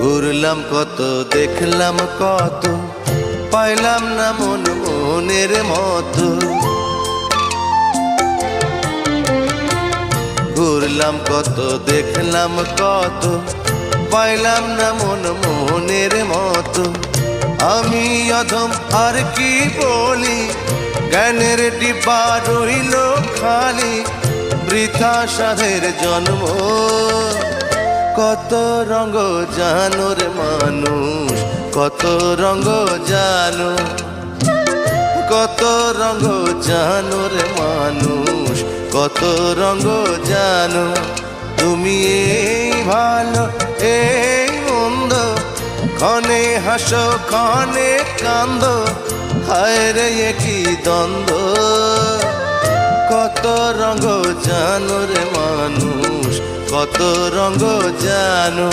ঘুরলাম কত, দেখলাম কত, পাইলাম না মন মনের মতো। ঘুরলাম কত, দেখলাম কত, পাইলাম না মন মনের মতো। আমি অধম আর কি বলি, জ্ঞানের ডিব্বা রইল খালি, বৃথা সাধের জন্ম। কত রঙ জানো রে মানুষ, কত রঙ জানো, কত রঙ জানো রে মানুষ, কত রঙ জানো। তুমি এই ভালো এই মন্দ, ক্ষণে হাসো ক্ষণে কান্দ, হায় রে কি দ্বন্দ্ব। কত রঙ জানো রে মানুষ, কত রঙ জানো।